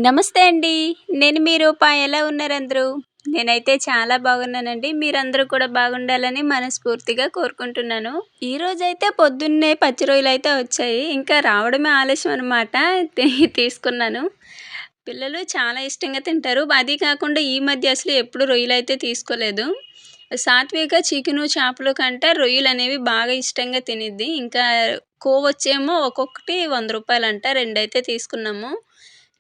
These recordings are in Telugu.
నమస్తే అండి. నేను మీ రూప. ఎలా ఉన్నారందరూ? నేనైతే చాలా బాగున్నానండి. మీరందరూ కూడా బాగుండాలని మనస్ఫూర్తిగా కోరుకుంటున్నాను. ఈరోజైతే పొద్దున్నే పచ్చి రొయ్యలైతే వచ్చాయి. ఇంకా రావడమే ఆలస్యం అనమాట. తి తీసుకున్నాను. పిల్లలు చాలా ఇష్టంగా తింటారు. అది కాకుండా ఈ మధ్య అసలు ఎప్పుడు రొయ్యలైతే తీసుకోలేదు. సాత్విక చికెను, చేపలు కంటే రొయ్యలనేవి బాగా ఇష్టంగా తినిద్ది. ఇంకా కోవొచ్చేమో ఒక్కొక్కటి రూ. 100 రెండైతే తీసుకున్నాము.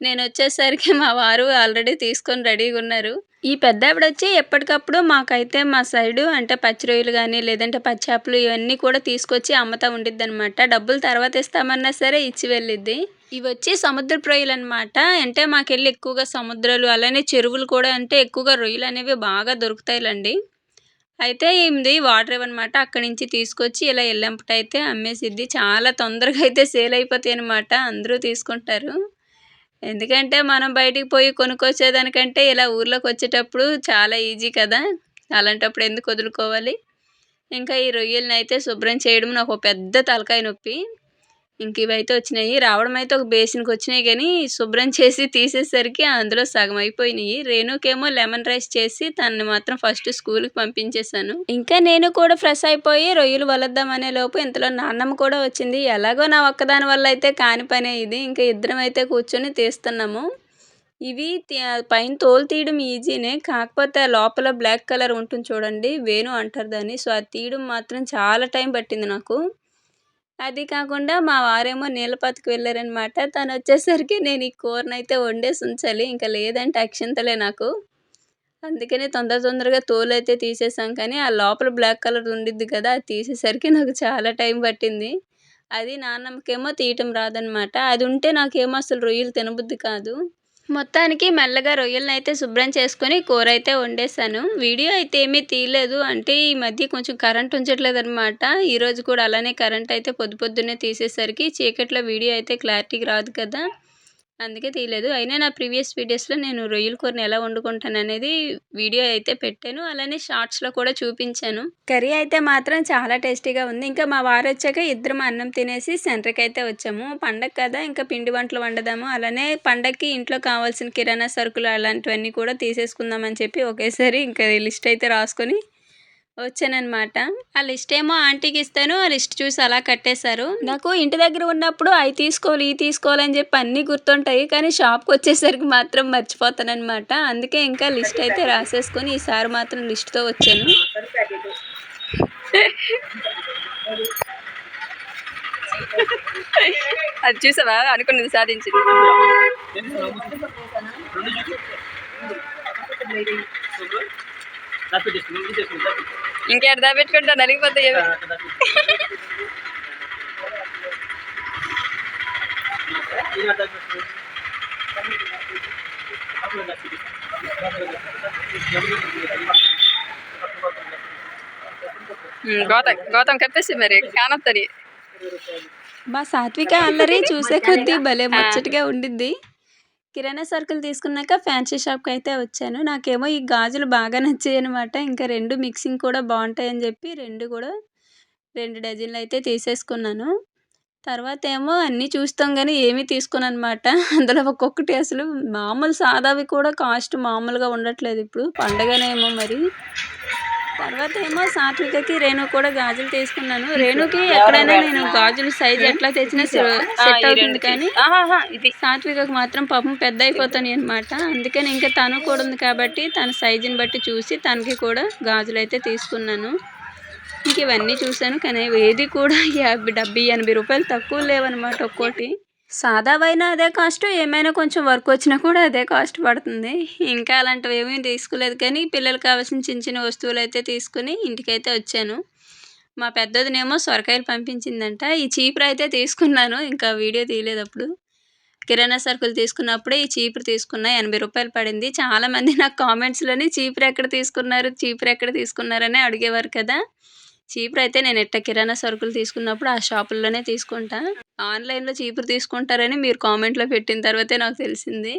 నేనొచ్చేసరికి మా వారు ఆల్రెడీ తీసుకొని రెడీగున్నారు. ఈ పెద్దావిడొచ్చి ఎప్పటికప్పుడు మాకైతే మా సైడు అంటే పచ్చి రొయ్యలు గానీ, లేదంటే పచ్చి చేపలు ఇవన్నీ కూడా తీసుకొచ్చి అమ్ముతా ఉండిద్దనమాట. డబ్బులు తర్వాత ఇస్తామన్నా సరే ఇచ్చి వెళ్ళిద్ది. ఇవొచ్చి సముద్రపు రొయ్యలనమాట. అంటే మాకెళ్ళి ఎక్కువగా సముద్రాలు, అలానే చెరువులు కూడా అంటే ఎక్కువగా రొయ్యలనేవి బాగా దొరుకుతాయిలెండి. అయితే ఈమెది వాటర్ ఇవ్వనమాట. అక్కడి నుంచి తీసుకొచ్చి ఇలా ఎల్లంపటైతే అమ్మేసిద్ది. చాలా తొందరగా అయితే సేల్ అయిపోతాయనమాట. అందరూ తీసుకుంటారు. ఎందుకంటే మనం బయటికి పోయి కొనుక్కొచ్చేదానికంటే ఇలా ఊర్లోకొచ్చేటప్పుడు చాలా ఈజీ కదా! అలాంటప్పుడు ఎందుకు వదులుకోవాలి. ఇంకా ఈ రొయ్యలనైతే శుభ్రం చేయడం నాకు పెద్ద తలకాయ నొప్పి. ఇంక ఇవైతే వచ్చినాయి. రావడం అయితే ఒక బేసిన్‌కొచ్చినాయి గానీ, శుభ్రం చేసి తీసేసరికి అందులో సగం అయిపోయినియి. రేణుకేమో లెమన్ రైస్ చేసి తనని మాత్రం ఫస్ట్ స్కూలుకి పంపించేశాను. ఇంకా నేను కూడా ఫ్రెష్ అయిపోయి రొయ్యలు వలద్దామనే లోపు ఇంతలో నాన్నమ్మ కూడా వచ్చింది. ఎలాగో నా ఒక్కదాని వల్ల అయితే కాని పనే ఇది. ఇంకా ఇద్దరం అయితే కూర్చొని తీస్తున్నాము. ఇవి పైన తోలు తీయడం ఈజీనే. కాకపోతే ఆ లోపల బ్లాక్ కలర్ ఉంటుంది చూడండి. వేణు అంటారు దాన్ని. సో, అది తీయడం మాత్రం చాలా టైం పట్టింది నాకు. అది కాకుండా మా వారేమో నీళ్ళ పాతుకు వెళ్ళారనమాట. తనొచ్చేసరికి నేను ఈ కూరనైతే వండేసి ఉంచాలి. ఇంక లేదంటే అక్షింతలే నాకు. అందుకనే తొందరగా తోలైతే తీసేసాం కానీ, ఆ లోపల బ్లాక్ కలర్ ఉండిద్ది కదా! అది తీసేసరికి నాకు చాలా టైం పట్టింది. అది నాన్నమ్మకేమో తీయటం రాదనమాట. అది ఉంటే నాకేమో అసలు రొయ్యలు తినబుద్ధి కాదు. మొత్తానికి మెల్లగా రొయ్యలనైతే శుభ్రం చేసుకొని కూరైతే వండేశాను. వీడియో అయితే ఏమీ తీయలేదు. అంటే ఈ మధ్య కొంచెం కరెంట్ ఉంచట్లేదనమాట. ఈరోజు కూడా అలానే కరెంట్ అయితే పొద్దున్నే తీసేసరికి చీకట్లో వీడియో అయితే క్లారిటీగా రాదు కదా! అందుకే తీయలేదు. అయినా నా ప్రీవియస్ వీడియోస్‌లో నేను రొయ్యల కూరని ఎలా వండుకుంటాననేది వీడియో అయితే పెట్టాను. అలానే షార్ట్స్‌లో కూడా చూపించాను. కర్రీ అయితే మాత్రం చాలా టేస్టీగా ఉంది. ఇంకా మా వారొచ్చాక ఇద్దరం అన్నం తినేసి సెంటర్‌కైతే వచ్చాము. పండగ కదా! ఇంకా పిండి వంటలు వండుదాము. అలానే పండగకి ఇంట్లో కావాల్సిన కిరాణా సరుకులు అలాంటివన్నీ కూడా తీసేసుకుందామని చెప్పి ఒకేసారి ఇంకా లిస్ట్ అయితే రాసుకొని వచ్చాననమాట. ఆ లిస్ట్ ఏమో ఆంటీకి ఇస్తాను. ఆ లిస్ట్ చూసి అలా కట్టేశారు. నాకు ఇంటి దగ్గర ఉన్నప్పుడు అయి తీసుకోవాలి, ఇయి తీసుకోవాలి అని చెప్పి అన్నీ గుర్తుంటాయి. కానీ షాప్‌కొచ్చేసరికి మాత్రం మర్చిపోతాననమాట. అందుకే ఇంకా లిస్ట్ అయితే రాసేసుకొని ఈసారి మాత్రం లిస్ట్‌తో వచ్చాను. అది చూసావా అనుకున్నది సాధించింది. ఇంకేడ దాపెట్టుకుంటా నలిగిపోతాయి అవి. గౌతమ్ కప్పేసి మరి కానొత్తని. మా సాత్విక అల్లరి చూసే కొద్దీ భలే ముచ్చటగా ఉండిద్ది. కిరాణా సరుకులు తీసుకున్నాక ఫ్యాన్సీ షాప్‌కైతే వచ్చాను. నాకేమో ఈ గాజులు బాగా నచ్చాయనమాట. ఇంకా 2 మిక్సింగ్ కూడా బావుంటాయని చెప్పి 2 కూడా 2 డజన్‌లయితే తీసేసుకున్నాను. తర్వాతేమో అన్నీ చూస్తాం గానీ ఏమీ తీసుకోననమాట. అందులో ఒక్కొక్కటి అసలు మామూలు సాదావి కూడా కాస్ట్ మామూలుగా ఉండట్లేదు ఇప్పుడు. పండగనేమో మరి. తర్వాతేమో సాత్వికకి, రేణు కూడా గాజులు తీసుకున్నాను. రేణుకి ఎక్కడైనా నేను గాజులు సైజ్ ఎట్లా తెచ్చినా సెట్ అవుతుంది కానీ, సాత్వికకి మాత్రం పాపం పెద్దయిపోతాయనమాట. అందుకని ఇంకా తను కూడా ఉంది కాబట్టి తన సైజుని బట్టి చూసి తనకి కూడా గాజులైతే తీసుకున్నాను. ఇంక ఇవన్నీ చూశాను కానీ ఏది కూడా 50, 70, 80 రూపాయలు తక్కువ లేవనమాట ఒక్కోటి. సాదావైనా అదే కాస్టు, ఏమైనా కొంచెం వర్క్ వచ్చినా కూడా అదే కాస్ట్ పడుతుంది. ఇంకా అలాంటివేమీ తీసుకోలేదు కానీ పిల్లలకి కావాల్సిన చిన్న వస్తువులైతే తీసుకొని ఇంటికైతే వచ్చాను. మా పెద్దొదినేమో సొరకాయలు పంపించిందంట. ఈ చీపురు అయితే తీసుకున్నాను. ఇంకా వీడియో తీయలేదప్పుడు. కిరాణా సరుకులు తీసుకున్నప్పుడే ఈ చీపురు తీసుకున్నా. రూ. 80 పడింది. చాలామంది నాకు కామెంట్స్‌లోని చీపురు ఎక్కడ తీసుకున్నారని అడిగేవారు కదా! చీపురైతే నేను కిరాణా సరుకులు తీసుకున్నప్పుడు ఆ షాపుల్లోనే తీసుకుంటా. ఆన్‌లైన్‌లో చీపురు తీసుకుంటారని మీరు కామెంట్‌లో పెట్టిన తర్వాతే నాకు తెలిసింది.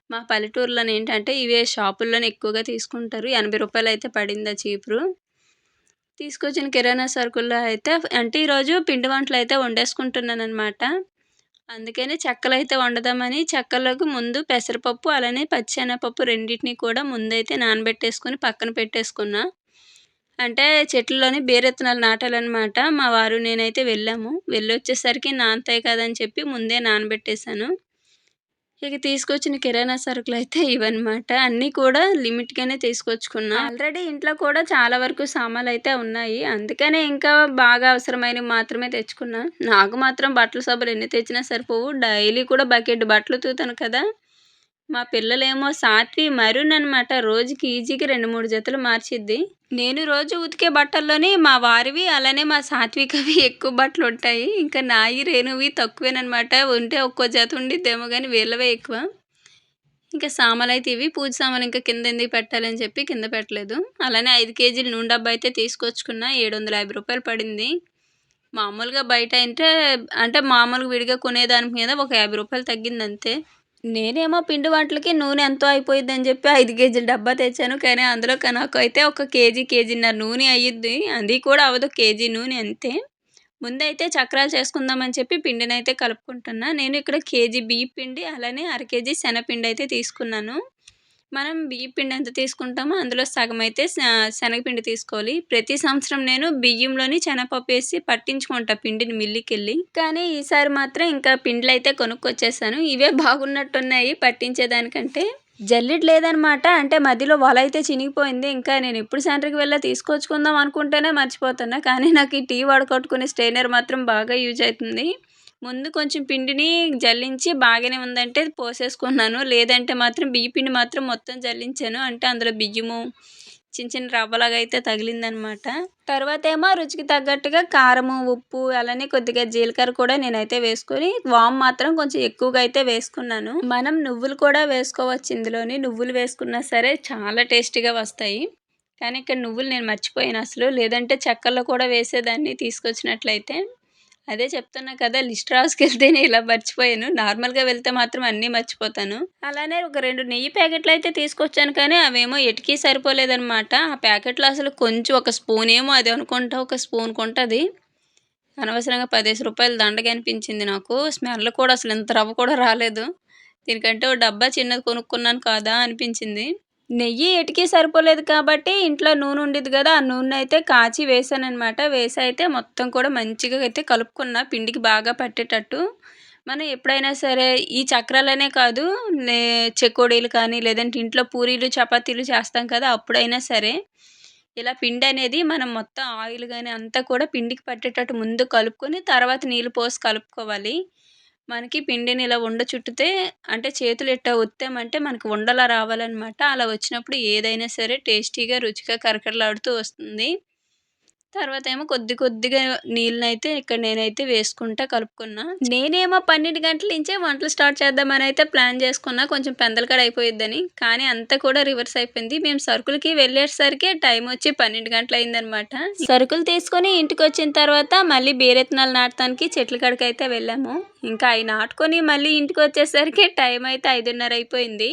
మా పల్లెటూరులోని ఏంటంటే ఇవే షాపుల్లోనే ఎక్కువగా తీసుకుంటారు. రూ. 80 అయితే పడింది ఆ చీపురు. తీసుకొచ్చిన కిరాణా సరుకుల్లో అయితే అంటే ఈరోజు పిండి వంటలైతే వండేసుకుంటున్నాననమాట. అందుకని చెక్కలైతే వండుదామని చెక్కల్లోకి ముందు పెసరపప్పు, అలానే పచ్చెనగపప్పు రెండిటిని కూడా ముందైతే నానబెట్టేసుకొని పక్కన పెట్టేసుకున్నా. అంటే చెట్లలోని బేరిత్తనాలు నాటాలనమాట. మా వారు నేనైతే వెళ్ళాము. వెళ్ళొచ్చేసరికి నానతాయి కదని చెప్పి ముందే నానబెట్టేశాను. ఇక తీసుకొచ్చిన కిరాణా సరుకులైతే ఇవన్నమాట. అన్నీ కూడా లిమిట్‌గానే తీసుకొచ్చుకున్నా. ఆల్రెడీ ఇంట్లో కూడా చాలా వరకు సామాన్లయితే ఉన్నాయి. అందుకనే ఇంకా బాగా అవసరమైనవి మాత్రమే తెచ్చుకున్నా. నాకు మాత్రం బట్టల సబ్బులు ఎన్ని తెచ్చినా సరిపోవు. డైలీ కూడా బకెట్ బట్టలు ఉతుకుతాను కదా! మా పిల్లలేమో సాత్వి మరూన్ అనమాట. రోజుకి ఈజీగా 2, 3 జతలు మార్చిద్ది. నేను రోజు ఉతికే బట్టల్లోని మా వారివి, అలానే మా సాత్వికవి ఎక్కువ బట్టలుంటాయి. ఇంకా నాయి, రేణువి తక్కువేననమాట. ఉంటే ఒక్కో జత ఉండిద్దేమో గానీ వీళ్ళవే ఎక్కువ. ఇంకా సామాన్లయితే ఇవి. పూజ సామాన్లు ఇంకా కింద ఎందుకు పెట్టాలని చెప్పి కింద పెట్టలేదు. అలానే 5 కేజీల నూనె డబ్బా అయితే తీసుకొచ్చుకున్నా. రూ. 750 పడింది. మామూలుగా బయట అంటే మామూలుగా విడిగా కొనేదాని మీద ఒక రూ. 50 తగ్గిందంతే. నేనేమో పిండి వంటలకి నూనె ఎంతో అయిపోయిద్దని చెప్పి 5 కేజీల డబ్బా తెచ్చాను. కానీ అందులో నాకైతే ఒక కేజీ, కేజీన్నర నూనె అయ్యిద్ది. అది కూడా అవ్వదు, కేజీ నూనె అంతే. ముందైతే చక్రాలు చేసుకుందామని చెప్పి పిండినైతే కలుపుకుంటున్నా. నేను ఇక్కడ కేజీ బియ్యపు పిండి, అలానే అర కేజీ శనగపిండి అయితే తీసుకున్నాను. మనం బియ్యం పిండి ఎంత తీసుకుంటామో అందులో సగం అయితే శనగపిండి తీసుకోవాలి. ప్రతి సంవత్సరం నేను బియ్యంలోని శనగపప్పు వేసి పట్టించుకుంటా పిండిని మిల్లుకెళ్ళి. కానీ ఈసారి మాత్రం ఇంకా పిండిలు అయితే కొనుక్కొచ్చేసాను. ఇవే బాగున్నట్టున్నాయి పట్టించేదానికంటే. జల్లెడ లేదనమాట. అంటే మధ్యలో వల అయితే చినిగిపోయింది. ఇంకా నేను ఎప్పుడు సెంటర్‌కి వెళ్ళా తీసుకొచ్చుకుందాం అనుకుంటేనే మర్చిపోతున్నా. కానీ నాకు ఈ టీ వడకట్టుకునే స్ట్రెయినర్ మాత్రం బాగా యూజ్ అవుతుంది. ముందు కొంచెం పిండిని జల్లించి బాగానే ఉందంటే పోసేసుకున్నాను. లేదంటే మాత్రం బియ్య పిండి మాత్రం మొత్తం జల్లించాను. అంటే అందులో బియ్యము చిన్న చిన్న రవ్వలాగా అయితే తగిలిందనమాట. తర్వాత ఏమో రుచికి తగ్గట్టుగా కారము, ఉప్పు, అలానే కొద్దిగా జీలకర్ర కూడా నేనైతే వేసుకొని, వాము మాత్రం కొంచెం ఎక్కువగా అయితే వేసుకున్నాను. మనం నువ్వులు కూడా వేసుకోవచ్చు ఇందులోని. నువ్వులు వేసుకున్నా సరే చాలా టేస్టీగా వస్తాయి. కానీ ఇక్కడ నువ్వులు నేను మర్చిపోయాను అసలు. లేదంటే చెక్కల్లో కూడా వేసేదాన్ని తీసుకొచ్చినట్లయితే. అదే చెప్తున్నా కదా, లిస్ట్ రాసుకెళ్తేనే ఇలా మర్చిపోయాను. నార్మల్‌గా వెళ్తే మాత్రం అన్నీ మర్చిపోతాను. అలానే ఒక 2 నెయ్యి ప్యాకెట్లు అయితే తీసుకొచ్చాను. కానీ అవేమో ఎటికి సరిపోలేదనమాట. ఆ ప్యాకెట్‌లో అసలు కొంచెం ఒక స్పూన్ ఏమో అది అనుకుంటా ఒక స్పూన్‌కుంటది. అనవసరంగా రూ. 10 దండగా అనిపించింది నాకు. స్మెల్ కూడా అసలు ఇంత రవ్వ కూడా రాలేదు. దీనికంటే ఓ డబ్బా చిన్నది కొనుక్కున్నాను కదా అనిపించింది. నెయ్యి ఎటికి సరిపోలేదు కాబట్టి ఇంట్లో నూనె ఉండిద్ది కదా, ఆ నూనె అయితే కాచి వేసాననమాట. వేసి అయితే మొత్తం కూడా మంచిగా అయితే కలుపుకున్నా పిండికి బాగా పట్టేటట్టు. మనం ఎప్పుడైనా సరే ఈ చక్రాలనే కాదు, చెకోడీలు కానీ లేదంటే ఇంట్లో పూరీలు, చపాతీలు చేస్తాం కదా, అప్పుడైనా సరే ఇలా పిండి అనేది మనం మొత్తం ఆయిల్ గానీ అంతా కూడా పిండికి పట్టేటట్టు ముందు కలుపుకొని తర్వాత నీళ్ళు పోసి కలుపుకోవాలి. మనకి పిండిని ఇలా ఉండ చుట్టితే, అంటే చేతులు ఇట్టా ఒత్తామంటే మనకు ఉండలా రావాలనమాట. అలా వచ్చినప్పుడు ఏదైనా సరే టేస్టీగా, రుచిగా కరకరలాడుతూ వస్తుంది. తర్వాతేమో కొద్ది కొద్దిగా నీళ్ళనైతే ఇక్కడ నేనైతే వేసుకుంటా కలుపుకున్నా. నేనేమో 12 గంటల నుంచే వంటలు స్టార్ట్ చేద్దామనైతే ప్లాన్ చేసుకున్నా. కొంచెం పెందలకాడ అయిపోయిద్దని. కానీ అంతా కూడా రివర్స్ అయిపోయింది. మేము సరుకులకి వెళ్ళేసరికి టైం వచ్చి 12 గంటలయిందనమాట. సరుకులు తీసుకొని ఇంటికొచ్చిన తర్వాత మళ్ళీ బేరెత్తనాలు నాటడానికి చెట్ల కాడికైతే వెళ్ళాము. ఇంకా అయి నాటుకొని మళ్ళీ ఇంటికొచ్చేసరికి టైం అయితే 5:30 అయిపోయింది.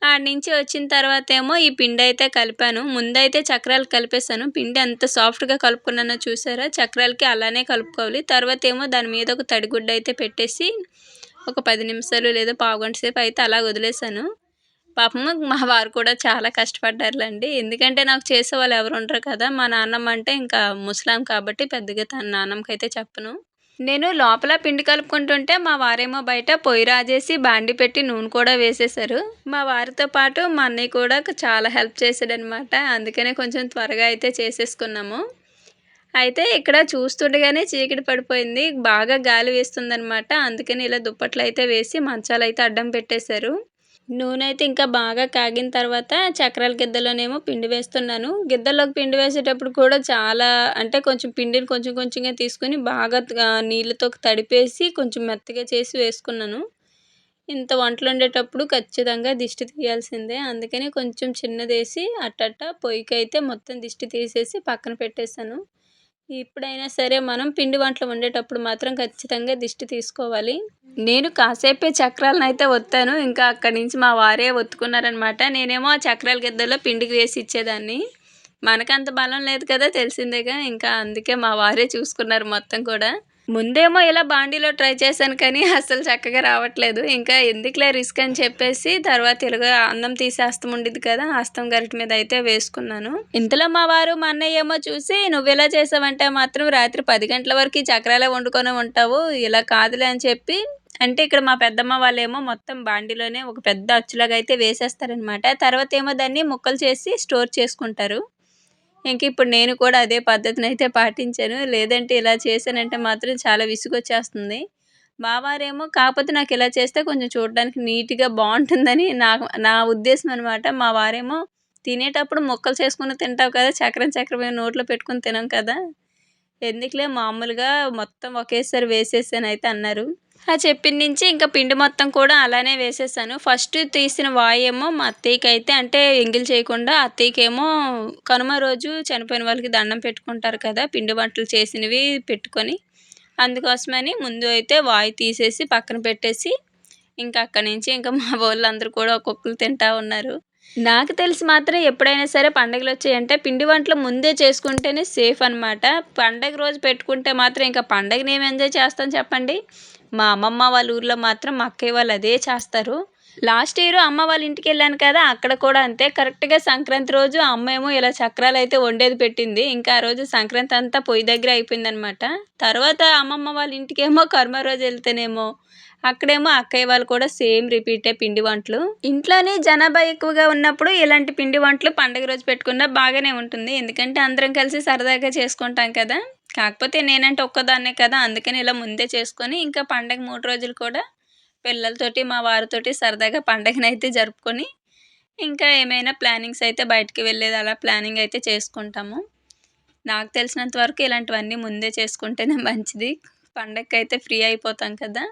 ఆడ్నించి వచ్చిన తర్వాతేమో ఈ పిండయితే కలిపాను. ముందైతే చక్రాలు కలిపేసాను. పిండి ఎంత సాఫ్ట్‌గా కలుపుకున్నానో చూసారా? చక్రాలకి అలానే కలుపుకోవాలి. తర్వాతేమో దాని మీద ఒక తడిగుడ్డ అయితే పెట్టేసి ఒక 10 నిమిషాలు లేదా పావుగంట సేపు అయితే అలా వదిలేసాను. పాపం మా వారు కూడా చాలా కష్టపడ్డారులెండి. ఎందుకంటే నాకు చేసేవాళ్ళు ఎవరు ఉండరు కదా! మా నాన్నమ్మ అంటే ఇంకా ముసలామె కాబట్టి పెద్దగా తన నాన్నమ్మకైతే చెప్పను. నేను లోపల పిండి కలుపుకుంటుంటే మా వారేమో బయట పొయ్యి రాజేసి బాండీ పెట్టి నూనె కూడా వేసేశారు. మా వారితో పాటు మా అన్నయ్య కూడా చాలా హెల్ప్ చేశాడనమాట. అందుకనే కొంచెం త్వరగా అయితే చేసేసుకున్నాము. అయితే ఇక్కడ చూస్తుండగానే చీకటి పడిపోయింది. బాగా గాలి వేస్తుందనమాట. అందుకని ఇలా దుప్పట్లయితే వేసి మంచాలైతే అడ్డం పెట్టేశారు. నూనె అయితే ఇంకా బాగా కాగిన తర్వాత చక్రాల గిద్దలోనేమో పిండి వేస్తున్నాను. గిద్దల్లోకి పిండి వేసేటప్పుడు కూడా చాలా, అంటే కొంచెం పిండిని కొంచెం కొంచెంగా తీసుకొని బాగా నీళ్ళతో తడిపేసి కొంచెం మెత్తగా చేసి వేసుకున్నాను. ఇంత వంటలొండేటప్పుడు ఖచ్చితంగా దిష్టి తీయాల్సిందే. అందుకని కొంచెం చిన్నదేసి అట్టట్ట పొయ్యికైతే మొత్తం దిష్టి తీసేసి పక్కన పెట్టేశాను. ఎప్పుడైనా సరే మనం పిండి వంటలు వండేటప్పుడు మాత్రం ఖచ్చితంగా దిష్టి తీసుకోవాలి. నేను కాసేపే చక్రాలనైతే ఒత్తాను. ఇంకా అక్కడి నుంచి మా వారే ఒత్తుకున్నారనమాట. నేనేమో ఆ చక్రాల గిద్దలో పిండికి వేసి ఇచ్చేదాన్ని. మనకంత బలం లేదు కదా, తెలిసిందేగా. ఇంకా అందుకే మా వారే చూసుకున్నారు మొత్తం కూడా. ముందేమో ఇలా బాండీలో ట్రై చేశాను కానీ అస్సలు చక్కగా రావట్లేదు. ఇంకా ఎందుకులే రిస్క్ అని చెప్పేసి తర్వాత ఇలాగ అన్నం తీసే అస్తం ఉండిద్ది కదా! అస్తం గరిటె మీద అయితే వేసుకున్నాను. ఇంతలో మా వారు, మా అన్నయ్య ఏమో చూసి "నువ్విలా చేసావంటే మాత్రం రాత్రి 10 గంటల వరకు ఈ చక్రాలే వండుకొని ఉంటావు. ఇలా కాదులే" అని చెప్పి అంటే ఇక్కడ మా పెద్దమ్మ వాళ్ళేమో మొత్తం బాండీలోనే ఒక పెద్ద అచ్చులాగా అయితే వేసేస్తారనమాట. తర్వాతేమో దాన్ని ముక్కలు చేసి స్టోర్ చేసుకుంటారు. ఇంకిప్పుడు నేను కూడా అదే పద్ధతినైతే పాటించాను. లేదంటే ఇలా చేశానంటే మాత్రం చాలా విసుగొచ్చేస్తుంది. మా వారేమో కాకపోతే నాకిలా చేస్తే కొంచెం చూడడానికి నీట్‌గా బావుంటుందని నా ఉద్దేశం అనమాట. మా వారేమో తినేటప్పుడు ముక్కలు చేసుకొని తింటావు కదా! చక్రం చక్రమే నోట్లో పెట్టుకొని తినం కదా! ఎందుకులే మామూలుగా మొత్తం ఒకేసారి వేసేసానయితే అన్నారు. చెప్పిన నుంచి ఇంక పిండి మొత్తం కూడా అలానే వేసేసాను. ఫస్ట్ తీసిన వాయేమో మా అత్తయ్యకైతే అంటే ఎంగిల్ చేయకుండా అత్తయ్యకేమో కనుమ రోజు చనిపోయిన వాళ్ళకి దండం పెట్టుకుంటారు కదా! పిండి వంటలు చేసినవి పెట్టుకొని. అందుకోసమని ముందు అయితే వాయి తీసేసి పక్కన పెట్టేసి, ఇంక అక్కడి నుంచి ఇంక మా వోళ్ళందరూ కూడా ఒక్కొక్కళ్ళు తింటా ఉన్నారు. నాకు తెలిసి మాత్రం ఎప్పుడైనా సరే పండుగలొచ్చాయంటే పిండి వంటలు ముందే చేసుకుంటేనే సేఫ్ అనమాట. పండగ రోజు పెట్టుకుంటే మాత్రం ఇంక పండగని ఏం ఎంజాయ్ చేస్తాం చెప్పండి? మా అమ్మమ్మ వాళ్ళ ఊర్లో మాత్రం మా అక్కయ్య వాళ్ళు అదే చేస్తారు. లాస్ట్ ఇయర్ అమ్మ వాళ్ళ ఇంటికెళ్ళాను కదా! అక్కడ కూడా అంతే కరెక్ట్‌గా సంక్రాంతి రోజు అమ్మేమో ఇలా చక్రాలైతే వండేది పెట్టింది. ఇంకా ఆ రోజు సంక్రాంతి అంతా పొయ్యి దగ్గరే అయిపోయిందనమాట. తర్వాత అమ్మమ్మ వాళ్ళ ఇంటికేమో కనుమ రోజు ఎళ్తేనేమో అక్కడేమో అక్కయ్య వాళ్ళు కూడా సేమ్ రిపీటే పిండి వంటలు. ఇంట్లోనే జనాభా ఎక్కువగా ఉన్నప్పుడు ఇలాంటి పిండి వంటలు పండుగ రోజు పెట్టుకున్నా బాగానే ఉంటుంది. ఎందుకంటే అందరం కలిసి సరదాగా చేసుకుంటాం కదా! కాకపోతే నేనంటే ఒక్కదాన్నే కదా! అందుకని ఇలా ముందే చేసుకొని ఇంకా పండగ 3 రోజులు కూడా పిల్లలతోటి, మా వారితోటి సరదాగా పండగనైతే జరుపుకొని, ఇంకా ఏమైనా ప్లానింగ్స్ అయితే బయటికి వెళ్ళేది అలా ప్లానింగ్ అయితే చేసుకుంటాము. నాకు తెలిసినంత వరకు ఇలాంటివన్నీ ముందే చేసుకుంటేనే మంచిది. పండగకైతే ఫ్రీ అయిపోతాం కదా!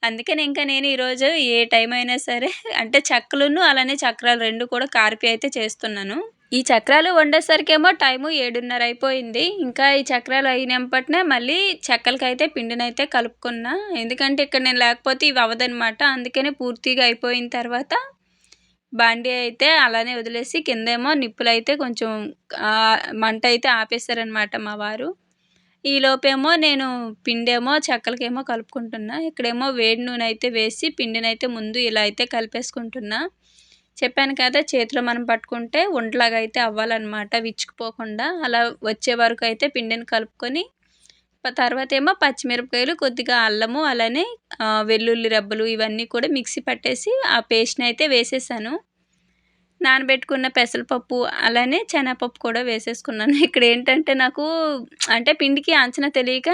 అందుకని ఇంకా నేను ఈరోజు ఏ టైం అయినా సరే అంటే చెక్కలును, అలానే చక్రాలు 2 కూడా కార్పి అయితే చేస్తున్నాను. ఈ చక్రాలు వండేసరికేమో టైము 7:30 అయిపోయింది. ఇంకా ఈ చక్రాలు అయినంపటనే మళ్ళీ చెక్కలకైతే పిండినైతే కలుపుకున్నా. ఎందుకంటే ఇక్కడ నేను లేకపోతే ఇవి అవ్వదనమాట. అందుకనే పూర్తిగా అయిపోయిన తర్వాత బాండీ అయితే అలానే వదిలేసి కిందేమో నిప్పులైతే కొంచెం మంటైతే ఆపేసారనమాట మా వారు. ఈలోపేమో నేను పిండేమో చెక్కలకేమో కలుపుకుంటున్నా. ఇక్కడేమో వేడి నూనె అయితే వేసి పిండినైతే ముందు ఇలా అయితే కలిపేసుకుంటున్నా. చెప్పాను కదా! చేతిలో మనం పట్టుకుంటే ఉండలాగా అయితే అవ్వాలనమాట విచ్చుకుపోకుండా. అలా వచ్చే వరకు అయితే పిండిని కలుపుకొని తర్వాతేమో పచ్చిమిరపకాయలు, కొద్దిగా అల్లము, అలానే వెల్లుల్లి రెబ్బలు ఇవన్నీ కూడా మిక్సీ పట్టేసి ఆ పేస్ట్‌నైతే వేసేసాను. నానబెట్టుకున్న పెసరపప్పు, అలానే శనగపప్పు కూడా వేసేసుకున్నాను. ఇక్కడేంటంటే నాకు అంటే పిండికి అంచనా తెలియక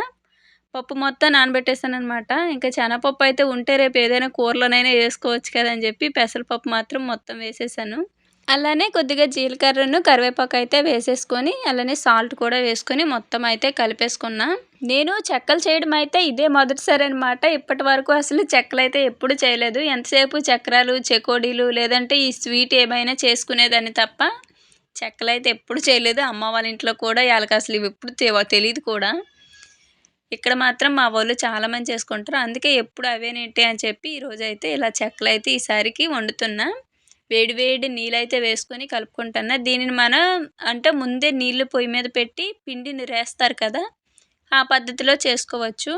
పప్పు మొత్తం నానబెట్టేసాననమాట. ఇంకా శనగపప్పు అయితే ఉంటే రేపు ఏదైనా కూరలోనైనా ఏసుకోవచ్చు కదా! అని చెప్పి పెసరపప్పు మాత్రం మొత్తం వేసేసాను. అలానే కొద్దిగా జీలకర్రను, కరివేపాకైతే వేసేసుకొని, అలానే సాల్ట్ కూడా వేసుకొని మొత్తం అయితే కలిపేసుకున్నా. నేను చెక్కలు చేయడం అయితే ఇదే మొదటిసారనమాట. ఇప్పటివరకు అసలు చెక్కలైతే ఎప్పుడు చేయలేదు. ఎంతసేపు చక్రాలు, చెకోడీలు లేదంటే ఈ స్వీట్ ఏమైనా చేసుకునేదాన్ని తప్ప, చెక్కలైతే ఎప్పుడు చేయలేదు. అమ్మ వాళ్ళ ఇంట్లో కూడా ఆళ్ళకసలు ఇవెప్పుడు తెలీదు కూడా. ఇక్కడ మాత్రం మా వోళ్ళు చాలా మంది చేసుకుంటారు. అందుకే ఎప్పుడు అవేనేంటి అని చెప్పి ఈరోజైతే ఇలా చెక్కలైతే ఈసారికి వండుతున్నా. వేడి వేడి నీళ్ళైతే వేసుకొని కలుపుకుంటున్నా. దీనిని మనం అంటే ముందే నీళ్లు పొయ్యి మీద పెట్టి పిండిని రేస్తారు కదా! ఆ పద్ధతిలో చేసుకోవచ్చు.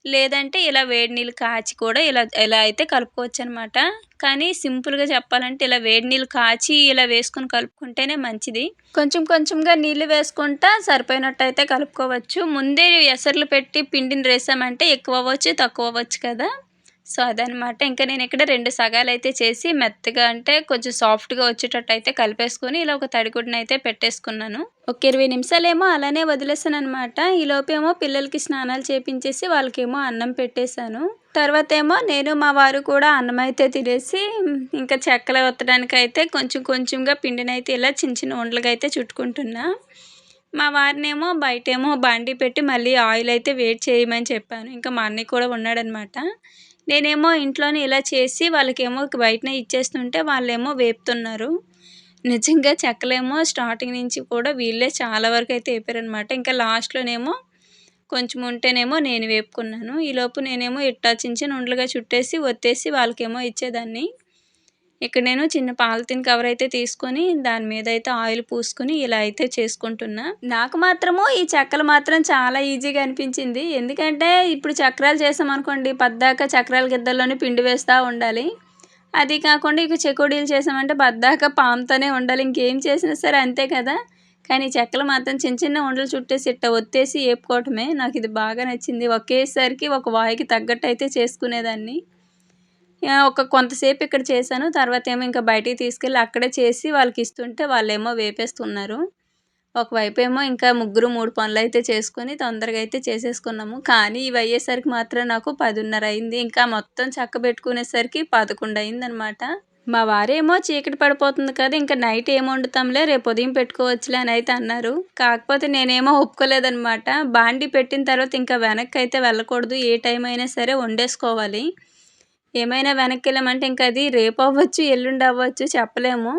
లేదంటే ఇలా వేడి నీళ్ళు కాచి కూడా ఇలా ఇలా అయితే కలుపుకోవచ్చనమాట. కానీ సింపుల్‌గా చెప్పాలంటే ఇలా వేడి నీళ్ళు కాచి ఇలా వేసుకొని కలుపుకుంటేనే మంచిది. కొంచెం కొంచెంగా నీళ్లు వేసుకుంటా సరిపోయినట్టయితే కలుపుకోవచ్చు. ముందే ఎసర్లు పెట్టి పిండిని రేసామంటే ఎక్కువ అవ్వచ్చు, తక్కువ అవ్వచ్చు కదా! సో, అదనమాట. ఇంకా నేనిక్కడ 2 సగాలైతే చేసి మెత్తగా అంటే కొంచెం సాఫ్ట్‌గా వచ్చేటట్టయితే కలిపేసుకొని ఇలా ఒక తడిగుడ్డనైతే పెట్టేసుకున్నాను. ఒక 20 నిమిషాలేమో అలానే వదిలేసాననమాట. ఈలోపేమో పిల్లలకి స్నానాలు చేపించేసి వాళ్ళకేమో అన్నం పెట్టేశాను. తర్వాతేమో నేను, మా వారు కూడా అన్నమైతే తినేసి ఇంకా చెక్కలు ఒత్తడానికైతే కొంచెం కొంచెంగా పిండినైతే ఇలా చిన్న చిన్న ఉండలుగా అయితే చుట్టుకుంటున్నా. మా వారినేమో బయటేమో బాండీ పెట్టి మళ్ళీ ఆయిల్ అయితే వేడి చేయమని చెప్పాను. ఇంకా మా అన్నయ్య కూడా ఉన్నాడనమాట. నేనేమో ఇంట్లోనే ఇలా చేసి వాళ్ళకేమో బయటనే ఇచ్చేస్తుంటే వాళ్ళేమో వేపుతున్నారు. నిజంగా చెక్కలేమో స్టార్టింగ్ నుంచి కూడా వీళ్ళే చాలా వరకైతే ఏపారనమాట. ఇంకా లాస్ట్‌లోనేమో కొంచెం ఉంటేనేమో నేను వేపుకున్నాను. ఈలోపు నేనేమో ఇట్టా చిన్న చిన్న ఉండలుగా చుట్టేసి ఒత్తేసి వాళ్ళకేమో ఇచ్చేదాన్ని. ఇక్కడ నేను చిన్న పాలిథీన్ కవర్ అయితే తీసుకొని దాని మీద అయితే ఆయిల్ పూసుకొని ఇలా అయితే చేసుకుంటున్నా. నాకు మాత్రము ఈ చెక్కలు మాత్రం చాలా ఈజీగా అనిపించింది. ఎందుకంటే ఇప్పుడు చక్రాలు చేసామనుకోండి పద్దాక చక్రాల గిద్దల్లోనే పిండి వేస్తూ ఉండాలి. అది కాకుండా ఇక చెకోడీలు చేసామంటే పద్దాక పాముతోనే ఉండాలి. ఇంకేం చేసినా సరే అంతే కదా. కానీ చెక్కలు మాత్రం చిన్న చిన్న ఉండలు చుట్టేసి ఇట్ట ఒత్తేసి ఏపుకోవటమే. నాకు ఇది బాగా నచ్చింది. ఒకేసారికి ఒక వాయికి తగ్గట్టు అయితే చేసుకునేదాన్ని. ఒక కొంతసేపు ఇక్కడ చేశాను. తర్వాత ఏమో ఇంకా బయటికి తీసుకెళ్ళి అక్కడే చేసి వాళ్ళకి ఇస్తుంటే వాళ్ళేమో వేపేస్తున్నారు. ఒకవైపు ఏమో ఇంకా ముగ్గురు 3 పనులైతే చేసుకొని తొందరగా అయితే చేసేసుకున్నాము. కానీ ఇవి అయ్యేసరికి మాత్రం నాకు 10:30 అయింది. ఇంకా మొత్తం చక్కబెట్టుకునేసరికి 11 అయిందనమాట. మా వారేమో చీకటి పడిపోతుంది కదా, ఇంకా నైట్ ఏం వండుతాంలే రేపు ఉదయం పెట్టుకోవచ్చులే అని అయితే అన్నారు. కాకపోతే నేనేమో ఒప్పుకోలేదనమాట. బాండీ పెట్టిన తర్వాత ఇంకా వెనక్కి అయితే వెళ్ళకూడదు. ఏ టైం అయినా సరే వండేసుకోవాలి. ఏమైనా వెనక్కి వెళ్ళామంటే ఇంకా అది రేపు అవ్వచ్చు, ఎల్లుండి అవ్వచ్చు చెప్పలేము.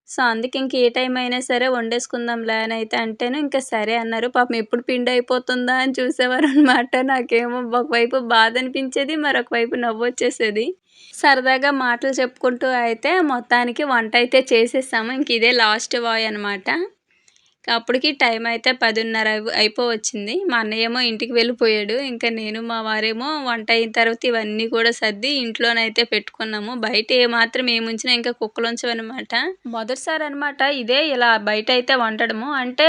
సో అందుకే ఇంక ఏ టైం అయినా సరే వండేసుకుందాంలే అని అయితే అంటేను ఇంకా సరే అన్నారు. పాపం ఎప్పుడు పిండి అయిపోతుందా అని చూసేవారు అనమాట. నాకేమో ఒకవైపు బాధ అనిపించేది, మరొక వైపు నవ్వొచ్చేసేది. సరదాగా మాటలు చెప్పుకుంటూ అయితే మొత్తానికి వంట అయితే చేసేసాము. ఇంక ఇదే లాస్ట్ వాయ్ అనమాట. అప్పటికి టైం అయితే 10:30 అయిపోవచ్చింది. మా అన్నయ్యేమో ఇంటికి వెళ్ళిపోయాడు. ఇంకా నేను మా వారేమో వంట అయిన తర్వాత ఇవన్నీ కూడా సర్ది ఇంట్లోనైతే పెట్టుకున్నాము. బయట ఏమాత్రం ఏముంచినా ఇంకా కుక్కలుంచవనమాట. మొదటిసారి అనమాట ఇదే ఇలా బయట అయితే వండడము. అంటే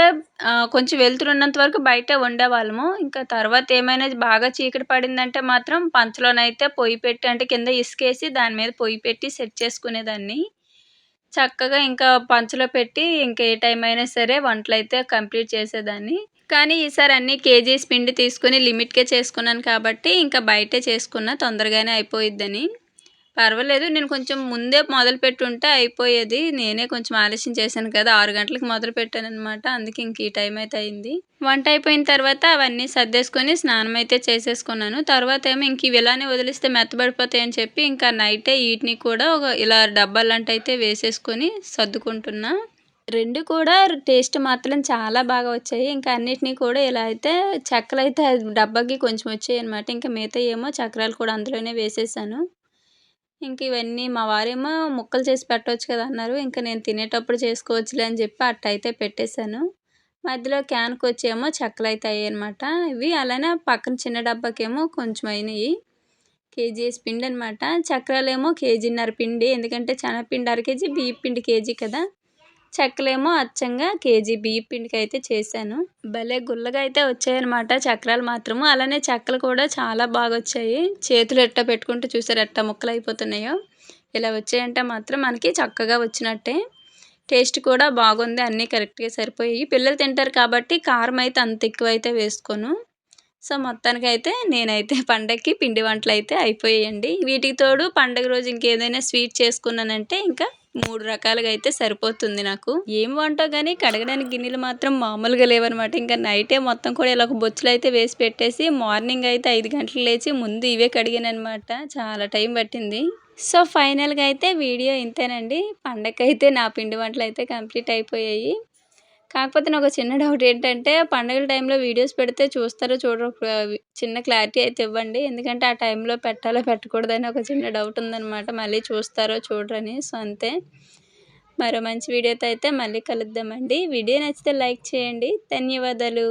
కొంచెం వెలుతురున్నంత వరకు బయటే వండేవాళ్ళము. ఇంకా తర్వాత ఏమైనా బాగా చీకటి పడిందంటే మాత్రం పంచలోనైతే పొయ్యి పెట్టి అంటే కింద ఇసుకేసి దాని మీద పొయ్యి పెట్టి సెట్ చేసుకునేదాన్ని. చక్కగా ఇంకా పంచలో పెట్టి ఇంక ఏ టైం అయినా సరే వంటలైతే కంప్లీట్ చేసేదాన్ని. కానీ ఈసారి అన్నీ కేజీస్ పిండి తీసుకొని లిమిట్‌కే చేసుకున్నాను కాబట్టి ఇంకా బయటే చేసుకున్నా తొందరగానే అయిపోయిద్దని. పర్వాలేదు నేను కొంచెం ముందే మొదలుపెట్టుంటే అయిపోయేది. నేనే కొంచెం ఆలస్యం చేశాను కదా! 6 గంటలకు మొదలుపెట్టాననమాట. అందుకే ఇంక ఈ టైం అయితే అయింది. వంట అయిపోయిన తర్వాత అవన్నీ సర్దేసుకొని స్నానం అయితే చేసేసుకున్నాను. తర్వాతేమో ఇంక ఇవి ఇలానే వదిలేస్తే మెత్తబడిపోతాయని చెప్పి ఇంకా నైటే ఈటిని కూడా ఇలా డబ్బాలాంటయితే వేసేసుకొని సర్దుకుంటున్నా. 2 కూడా టేస్ట్ మాత్రం చాలా బాగా వచ్చాయి. ఇంకా అన్నిటిని కూడా ఇలా అయితే చెక్కలైతే డబ్బాకి కొంచెం వచ్చాయనమాట. ఇంకా మిగతాయేమో చక్రాలు కూడా అందులోనే వేసేసాను. ఇంక ఇవన్నీ మా వారేమో ముక్కలు చేసి పెట్టొచ్చు కదా అన్నారు. ఇంక నేను తినేటప్పుడు చేసుకోవచ్చులే అని చెప్పి అట్టయితే పెట్టేశాను. మధ్యలో క్యాన్‌కొచ్చేమో చెక్కలైతే అయ్యాయనమాట. ఇవి అలానే పక్కన చిన్న డబ్బాకేమో కొంచెం అయినాయి. కేజీస్ పిండనమాట. చక్రాలేమో కేజీన్నర పిండి. ఎందుకంటే శనగపిండి అర కేజీ, బియ్యపు పిండి కేజీ కదా! చెక్కలేమో అచ్చంగా కేజీ బియ్యపు పిండికైతే చేశాను. భలే గుల్లగా అయితే వచ్చాయనమాట చక్రాలు మాత్రము. అలానే చెక్కలు కూడా చాలా బాగొచ్చాయి. చేతులు ఎట్టా పెట్టుకుంటే చూసారా ఎట్టా ముక్కలయిపోతున్నాయో. ఇలా వచ్చాయంటే మాత్రం మనకి చక్కగా వచ్చినట్టే. టేస్ట్ కూడా బాగుంది. అన్నీ కరెక్ట్‌గా సరిపోయాయి. పిల్లలు తింటారు కాబట్టి కారం అయితే అంత ఎక్కువైతే వేసుకోను. సో మొత్తానికైతే నేనైతే పండగకి పిండి వంటలైతే అయిపోయాయండి. వీటికి తోడు పండగ రోజు ఇంకేదైనా స్వీట్ చేసుకున్నానంటే ఇంకా 3 రకాలుగా అయితే సరిపోతుంది నాకు. ఏం వంటో గానీ కడగడానికి గిన్నెలు మాత్రం మామూలుగా లేవనమాట. ఇంకా నైటే మొత్తం కూడా ఇలా ఒక బొచ్చులైతే వేసి పెట్టేసి మార్నింగ్ అయితే 5 గంటలకు లేచి ముందు ఇవే కడిగాననమాట. చాలా టైం పట్టింది. సో ఫైనల్‌గా అయితే వీడియో ఇంతేనండి. పండగకైతే నా పిండి వంటలైతే కంప్లీట్ అయిపోయాయి. కాకపోతే నాకో చిన్న డౌట్ ఏంటంటే పండగల టైంలో వీడియోస్ పెడితే చూస్తారో చూడరో చిన్న క్లారిటీ అయితే ఇవ్వండి. ఎందుకంటే ఆ టైంలో పెట్టాలో పెట్టకూడదని ఒక చిన్న డౌట్ ఉందనమాట. మళ్ళీ చూస్తారో చూడరని. సో అంతే. మరో మంచి వీడియోతో అయితే మళ్ళీ కలుద్దామండి. వీడియో నచ్చితే లైక్ చేయండి. ధన్యవాదాలు.